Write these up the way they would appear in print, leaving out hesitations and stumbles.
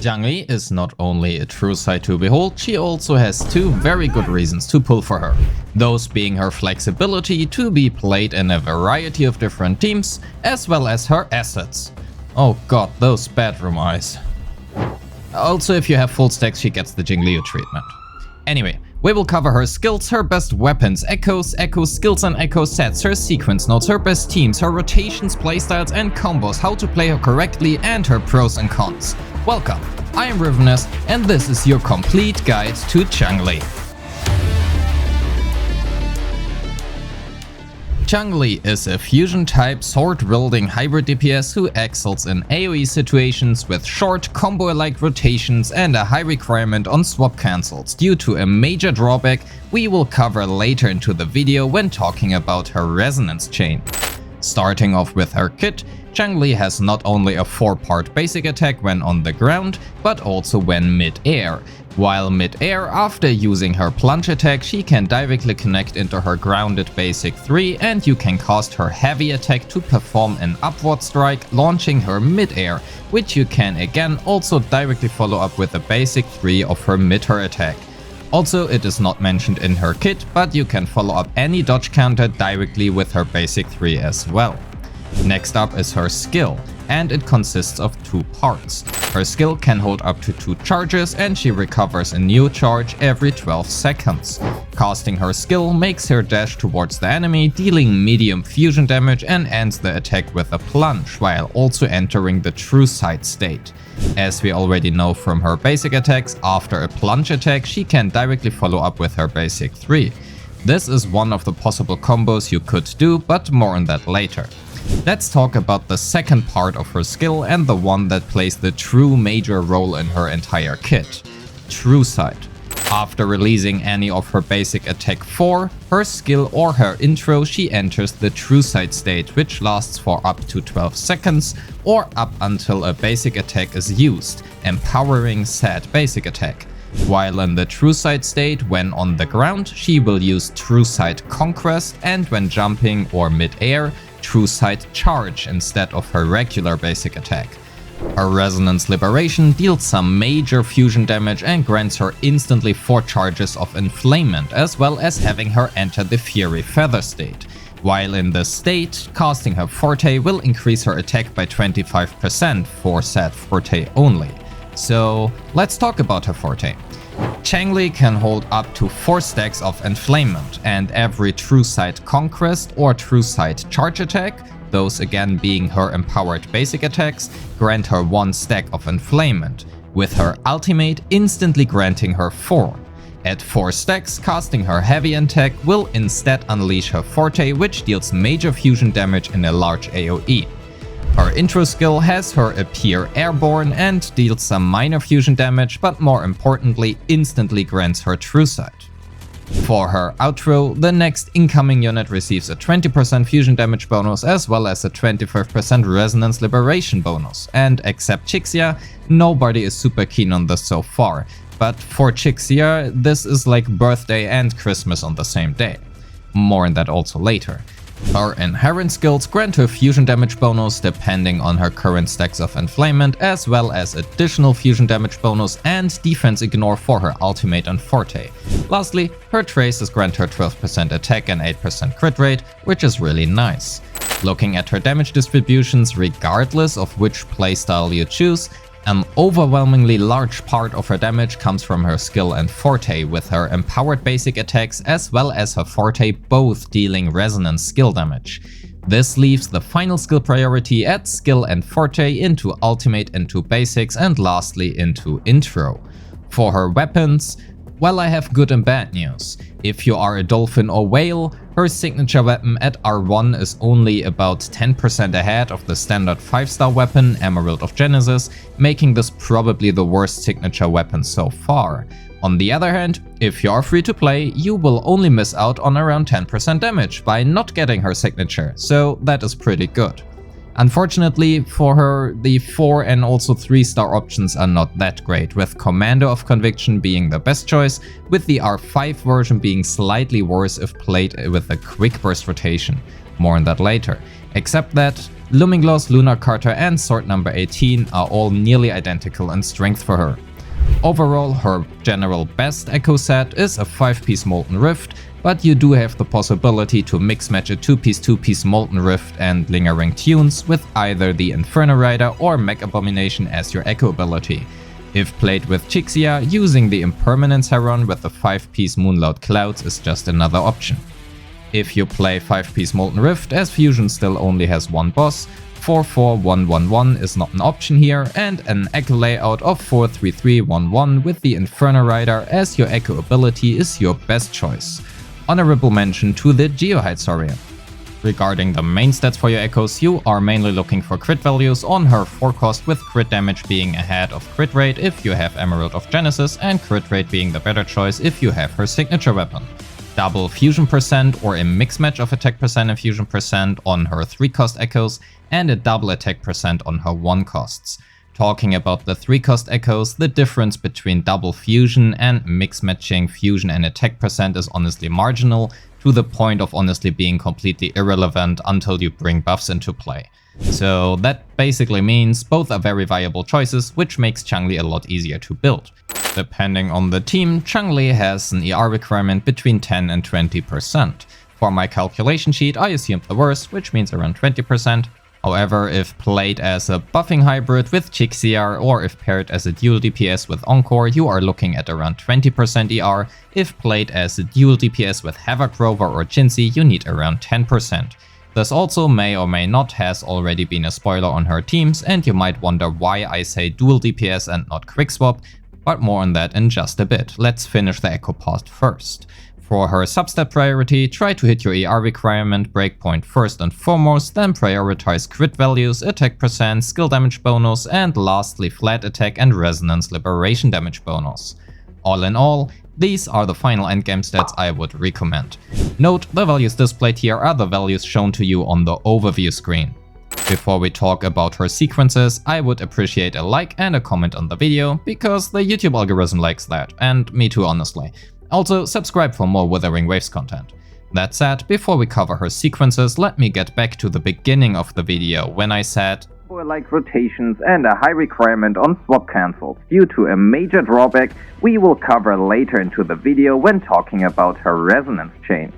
Changli is not only a true sight to behold, she also has two very good reasons to pull for her. Those being her flexibility to be played in a variety of different teams, as well as her assets. Oh god, those bedroom eyes. Also, if you have full stacks, she gets the Changli treatment. Anyway, we will cover her skills, her best weapons, echoes, echo skills and echo sets, her sequence notes, her best teams, her rotations, playstyles and combos, how to play her correctly, and her pros and cons. Welcome, I am Rivenous, and this is your complete guide to Changli. Changli is a Fusion-Type Sword-wielding Hybrid DPS who excels in AoE situations with short, combo-like rotations and a high requirement on swap cancels due to a major drawback we will cover later into the video when talking about her resonance chain. Starting off with her kit, Changli has not only a 4-part basic attack when on the ground, but also when mid-air. While mid-air, after using her plunge attack, she can directly connect into her grounded basic 3 and you can cast her heavy attack to perform an upward strike, launching her mid-air, which you can again also directly follow up with a basic 3 of her mid-air attack. Also, it is not mentioned in her kit, but you can follow up any dodge counter directly with her basic 3 as well. Next up is her skill, and it consists of 2 parts. Her skill can hold up to 2 charges and she recovers a new charge every 12 seconds. Casting her skill makes her dash towards the enemy, dealing medium fusion damage and ends the attack with a plunge, while also entering the true sight state. As we already know from her basic attacks, after a plunge attack she can directly follow up with her basic 3. This is one of the possible combos you could do, but more on that later. Let's talk about the second part of her skill and the one that plays the true major role in her entire kit. True Sight. After releasing any of her basic attack 4, her skill or her intro, she enters the True Sight state, which lasts for up to 12 seconds or up until a basic attack is used, empowering said basic attack. While in the True Sight state, when on the ground, she will use True Sight Conquest, and when jumping or mid-air, True Sight Charge instead of her regular basic attack. Her Resonance Liberation deals some major fusion damage and grants her instantly 4 charges of Inflamement, as well as having her enter the Fury Feather state. While in this state, casting her Forte will increase her attack by 25% for said Forte only. So let's talk about her Forte. Changli can hold up to 4 stacks of Inflamement, and every True Sight Conquest or True Sight Charge attack, those again being her empowered basic attacks, grant her 1 stack of Inflamement, with her ultimate instantly granting her 4. At 4 stacks, casting her heavy attack will instead unleash her Forte, which deals major fusion damage in a large AoE. Her intro skill has her appear airborne and deals some minor fusion damage, but more importantly instantly grants her True Sight. For her outro, the next incoming unit receives a 20% fusion damage bonus as well as a 25% resonance liberation bonus, and except Chixia, nobody is super keen on this so far, but for Chixia this is like birthday and Christmas on the same day. More on that also later. Her inherent skills grant her fusion damage bonus depending on her current stacks of Inflamement, as well as additional fusion damage bonus and defense ignore for her ultimate and Forte. Lastly, her traces grant her 12% attack and 8% crit rate, which is really nice. Looking at her damage distributions, regardless of which playstyle you choose, an overwhelmingly large part of her damage comes from her skill and Forte, with her empowered basic attacks as well as her Forte both dealing resonance skill damage. This leaves the final skill priority at skill and Forte into ultimate, into basics, and lastly into intro. For her weapons, well, I have good and bad news. If you are a dolphin or whale, her signature weapon at R1 is only about 10% ahead of the standard 5-star weapon, Emerald of Genesis, making this probably the worst signature weapon so far. On the other hand, if you are free to play, you will only miss out on around 10% damage by not getting her signature, so that is pretty good. Unfortunately for her, the 4 and also 3-star options are not that great, with Commander of Conviction being the best choice, with the R5 version being slightly worse if played with a quick burst rotation. More on that later. Except that, Looming Gloss, Lunar Carter and Sword number 18 are all nearly identical in strength for her. Overall, her general best echo set is a 5-piece Molten Rift, but you do have the possibility to mix match a 2-piece Molten Rift and Lingering Tunes with either the Inferno Rider or Mech Abomination as your echo ability. If played with Chixia, using the Impermanence Heron with the 5-piece Moonload Clouds is just another option. If you play 5-piece Molten Rift, as Fusion still only has one boss, 4-4-1-1-1 is not an option here, and an echo layout of 4-3-3-1-1 with the Inferno Rider as your echo ability is your best choice. Honorable mention to the Geohydsaurian. Regarding the main stats for your echoes, you are mainly looking for crit values on her 4 cost, with crit damage being ahead of crit rate if you have Emerald of Genesis, and crit rate being the better choice if you have her signature weapon. Double fusion percent or a mix match of attack percent and fusion percent on her 3 cost echoes, and a double attack percent on her 1 costs. Talking about the 3 cost echoes, the difference between double fusion and mix matching fusion and attack percent is honestly marginal, to the point of honestly being completely irrelevant until you bring buffs into play. So that basically means both are very viable choices, which makes Changli a lot easier to build. Depending on the team, Changli has an ER requirement between 10 and 20%. For my calculation sheet, I assumed the worst, which means around 20%. However, if played as a buffing hybrid with Chixia or if paired as a dual DPS with Encore, you are looking at around 20% ER. If played as a dual DPS with Havoc Rover or Jinzi, you need around 10%. This also may or may not has already been a spoiler on her teams, and you might wonder why I say dual DPS and not quick swap, but more on that in just a bit. Let's finish the echo part first. For her substat priority, try to hit your ER requirement breakpoint first and foremost, then prioritize crit values, attack percent, skill damage bonus, and lastly flat attack and resonance liberation damage bonus. All in all, these are the final endgame stats I would recommend. Note, the values displayed here are the values shown to you on the overview screen. Before we talk about her sequences, I would appreciate a like and a comment on the video, because the YouTube algorithm likes that, and me too honestly. Also, subscribe for more Wuthering Waves content. That said, before we cover her sequences, let me get back to the beginning of the video when I said like rotations and a high requirement on swap cancels due to a major drawback we will cover later into the video when talking about her resonance chain.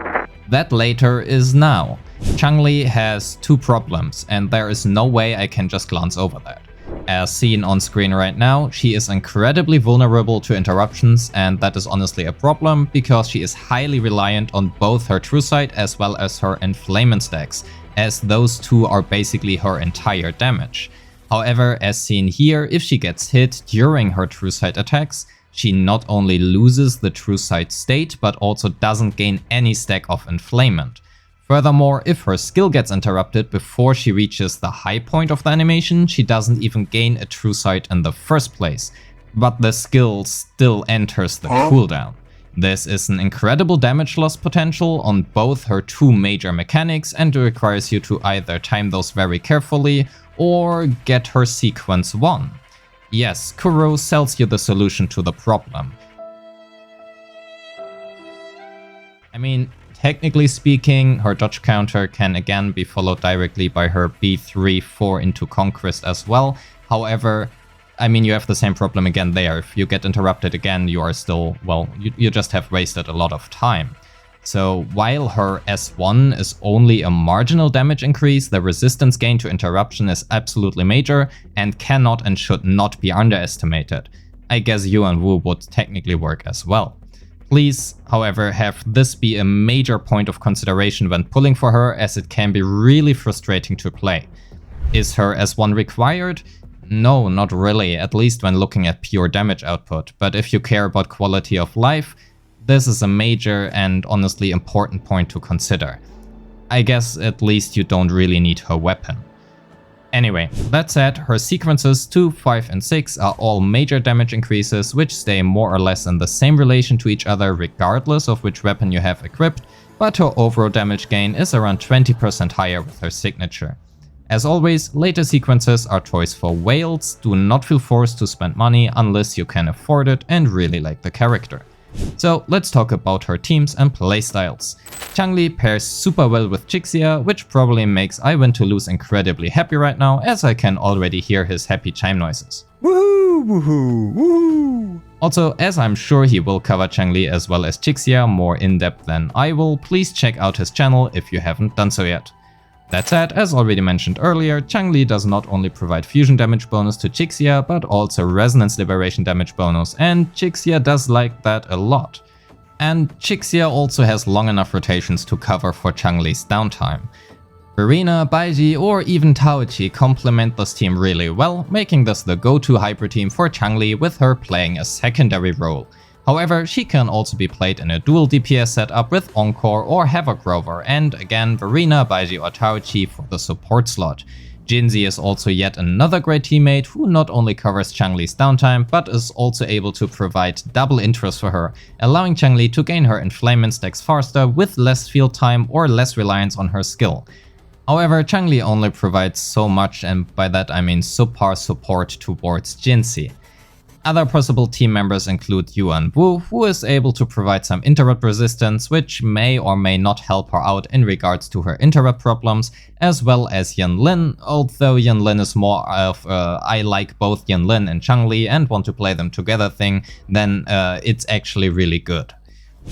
That later is now. Changli has 2 problems, and there is no way I can just glance over that. As seen on screen right now, she is incredibly vulnerable to interruptions, and that is honestly a problem because she is highly reliant on both her true sight as well as her enflammement stacks, as those 2 are basically her entire damage. However, as seen here, if she gets hit during her true sight attacks, she not only loses the true sight state, but also doesn't gain any stack of enflammement. Furthermore, if her skill gets interrupted before she reaches the high point of the animation, she doesn't even gain a true sight in the first place, but the skill still enters the cooldown. This is an incredible damage loss potential on both her 2 major mechanics, and requires you to either time those very carefully or get her sequence 1. Yes, Kuro sells you the solution to the problem. I mean, technically speaking, her dodge counter can again be followed directly by her B3-4 into Conquest as well. However, I mean, you have the same problem again there. If you get interrupted again, you are still, well, you just have wasted a lot of time. So while her S1 is only a marginal damage increase, the resistance gain to interruption is absolutely major and cannot and should not be underestimated. I guess you and Wu would technically work as well. Please, however, have this be a major point of consideration when pulling for her, as it can be really frustrating to play. Is her S1 required? No, not really, at least when looking at pure damage output, but if you care about quality of life, this is a major and honestly important point to consider. I guess at least you don't really need her weapon. Anyway, that said, her sequences 2, 5 and 6 are all major damage increases which stay more or less in the same relation to each other regardless of which weapon you have equipped, but her overall damage gain is around 20% higher with her signature. As always, later sequences are choice for whales. Do not feel forced to spend money unless you can afford it and really like the character. So let's talk about her teams and playstyles. Changli pairs super well with Jixia, which probably makes iwtl incredibly happy right now, as I can already hear his happy chime noises. Woohoo! Woohoo! Woohoo! Also, as I'm sure he will cover Changli as well as Jixia more in depth than I will, please check out his channel if you haven't done so yet. That said, as already mentioned earlier, Changli does not only provide fusion damage bonus to Jixia, but also resonance liberation damage bonus, and Jixia does like that a lot. And Jixia also has long enough rotations to cover for Changli's downtime. Verina, Baiji or even Taoichi complement this team really well, making this the go-to hybrid team for Changli with her playing a secondary role. However, she can also be played in a dual DPS setup with Encore or Havoc Rover, and again Verina, Baiji or Taoichi for the support slot. Jinzi is also yet another great teammate who not only covers Changli's downtime, but is also able to provide double interest for her, allowing Changli to gain her enflammement stacks faster with less field time or less reliance on her skill. However, Changli only provides so much, and by that I mean subpar support towards Jinzi. Other possible team members include Yuan Wu, who is able to provide some interrupt resistance, which may or may not help her out in regards to her interrupt problems, as well as Yanlin, although Yanlin is more of I like both Yanlin and Changli and want to play them together thing, then it's actually really good.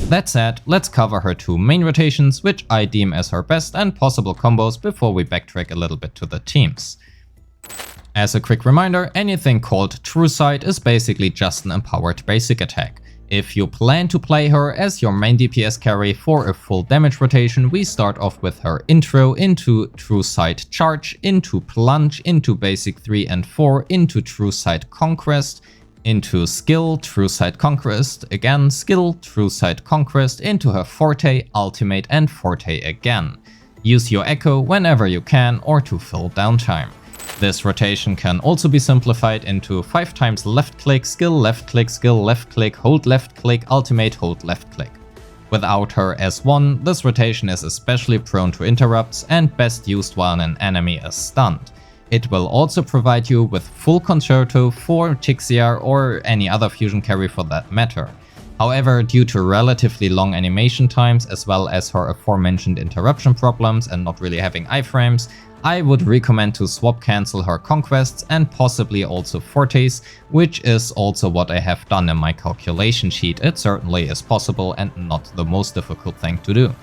That said, let's cover her two main rotations, which I deem as her best and possible combos before we backtrack a little bit to the teams. As a quick reminder, anything called True Sight is basically just an empowered basic attack. If you plan to play her as your main DPS carry for a full damage rotation, we start off with her intro into True Sight Charge, into Plunge, into Basic 3 and 4, into True Sight Conquest, into Skill, True Sight Conquest, again Skill, True Sight Conquest, into her Forte, Ultimate and Forte again. Use your Echo whenever you can or to fill downtime. This rotation can also be simplified into 5 times left click, skill, hold left click, ultimate, hold left click. Without her S1, this rotation is especially prone to interrupts and best used while an enemy is stunned. It will also provide you with full concerto for Jixia or any other fusion carry for that matter. However, due to relatively long animation times as well as her aforementioned interruption problems and not really having iframes, I would recommend to swap cancel her conquests and possibly also fortes, which is also what I have done in my calculation sheet. It certainly is possible and not the most difficult thing to do.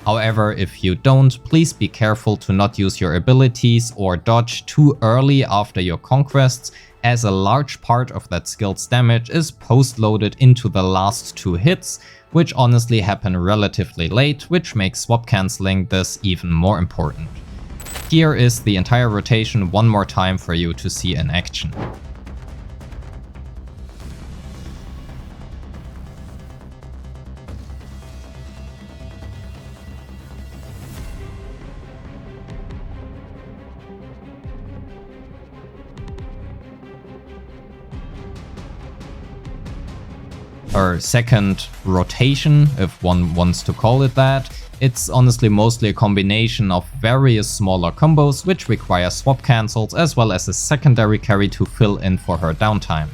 However, if you don't, please be careful to not use your abilities or dodge too early after your conquests, as a large part of that skill's damage is post-loaded into the last 2 hits, which honestly happen relatively late, which makes swap cancelling this even more important. Here is the entire rotation one more time for you to see in action. Her second rotation, if one wants to call it that, it's honestly mostly a combination of various smaller combos which require swap cancels as well as a secondary carry to fill in for her downtime.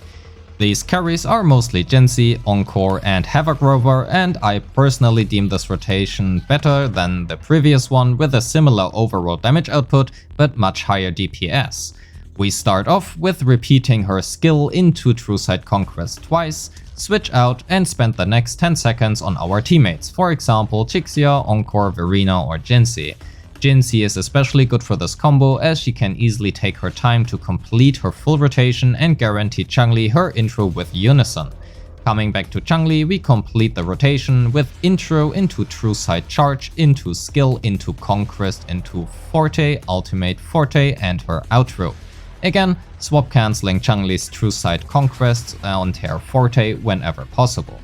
These carries are mostly Jinzi, Encore and Havoc Rover, and I personally deem this rotation better than the previous one with a similar overall damage output but much higher DPS. We start off with repeating her skill into True Sight Conquest twice, switch out and spend the next 10 seconds on our teammates, for example Jixia, Encore, Verina or Jinzi. Jinzi is especially good for this combo as she can easily take her time to complete her full rotation and guarantee Changli her intro with Unison. Coming back to Changli, we complete the rotation with intro into True Sight Charge, into skill, into Conquest, into Forte, Ultimate, Forte and her outro. Again, swap cancelling Changli's True Sight Conquests on her Forte whenever possible.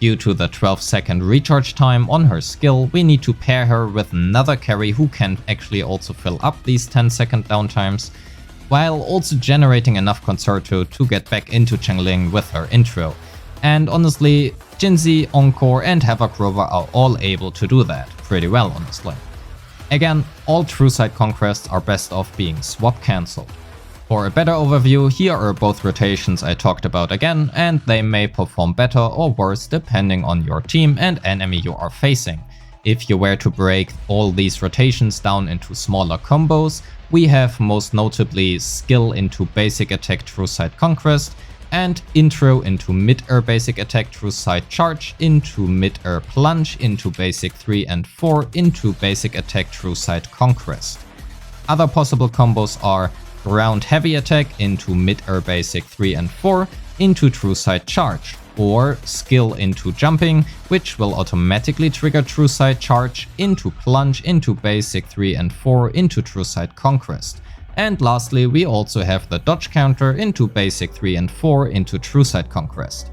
Due to the 12-second recharge time on her skill, we need to pair her with another carry who can actually also fill up these 10-second downtimes, while also generating enough concerto to get back into Changling with her intro. And honestly, Jinzi, Encore and Havoc Rover are all able to do that pretty well honestly. Again, all True Sight Conquests are best off being swap cancelled. For a better overview, here are both rotations I talked about again, and they may perform better or worse depending on your team and enemy you are facing. If you were to break all these rotations down into smaller combos, we have most notably skill into basic attack true side conquest, and intro into mid-air basic attack true side charge, into mid-air plunge, into basic 3 and 4, into basic attack true side conquest. Other possible combos are ground heavy attack into mid-air basic 3 and 4, into true side charge, or skill into jumping, which will automatically trigger true side charge, into plunge, into basic 3 and 4, into true side conquest. And lastly, we also have the dodge counter into basic 3 and 4 into true side conquest.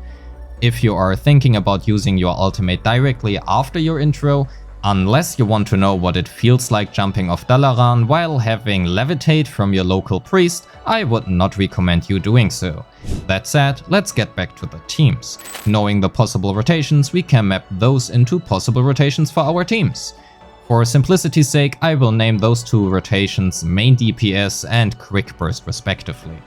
If you are thinking about using your ultimate directly after your intro, unless you want to know what it feels like jumping off Dalaran while having levitate from your local priest, I would not recommend you doing so. That said, let's get back to the teams. Knowing the possible rotations, we can map those into possible rotations for our teams. For simplicity's sake, I will name those two rotations main DPS and quick burst respectively.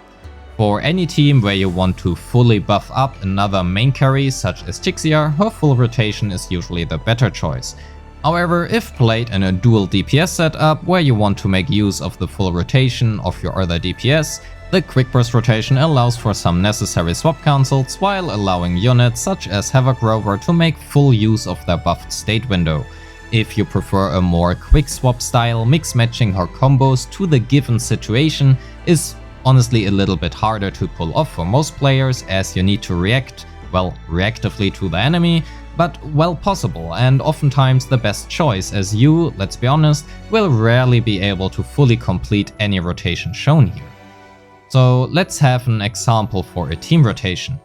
For any team where you want to fully buff up another main carry such as Tixia, her full rotation is usually the better choice. However, if played in a dual DPS setup where you want to make use of the full rotation of your other DPS, the quick burst rotation allows for some necessary swap cancels while allowing units such as Havoc Rover to make full use of their buffed state window. If you prefer a more quick swap style, mix matching her combos to the given situation is honestly a little bit harder to pull off for most players, as you need to react, well, reactively to the enemy, but well possible and oftentimes the best choice, as you, let's be honest, will rarely be able to fully complete any rotation shown here. So let's have an example for a team rotation.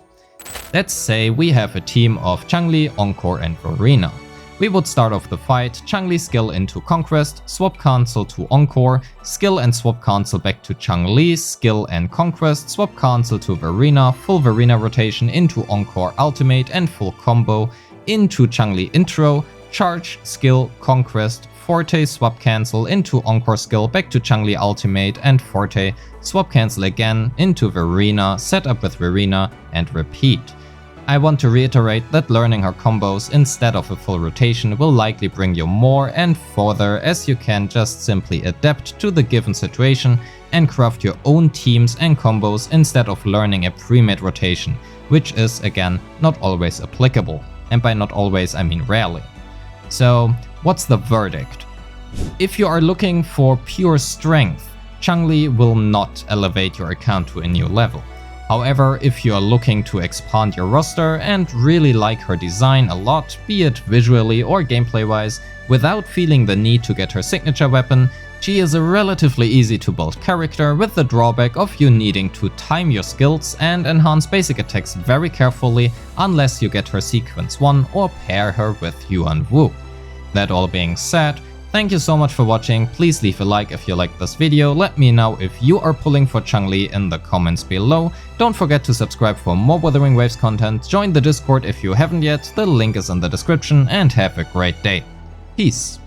Let's say we have a team of Changli, Encore and Verina. We would start off the fight, Changli skill into Conquest, swap cancel to Encore, skill and swap cancel back to Changli, skill and Conquest, swap cancel to Verina, full Verina rotation into Encore ultimate and full combo, into Changli intro, charge, skill, Conquest, Forte, swap cancel into Encore skill back to Changli ultimate and Forte, swap cancel again into Verina, set up with Verina and repeat. I want to reiterate that learning her combos instead of a full rotation will likely bring you more and further, as you can just simply adapt to the given situation and craft your own teams and combos instead of learning a pre-made rotation, which is again not always applicable. And by not always I mean rarely. So what's the verdict? If you are looking for pure strength, Changli will not elevate your account to a new level. However, if you are looking to expand your roster and really like her design a lot, be it visually or gameplay wise, without feeling the need to get her signature weapon, she is a relatively easy to build character with the drawback of you needing to time your skills and enhance basic attacks very carefully unless you get her sequence 1 or pair her with Yuan Wu. That all being said, thank you so much for watching. Please leave a like if you liked this video, let me know if you are pulling for Changli in the comments below. Don't forget to subscribe for more Wuthering Waves content, join the Discord if you haven't yet, the link is in the description, and have a great day. Peace.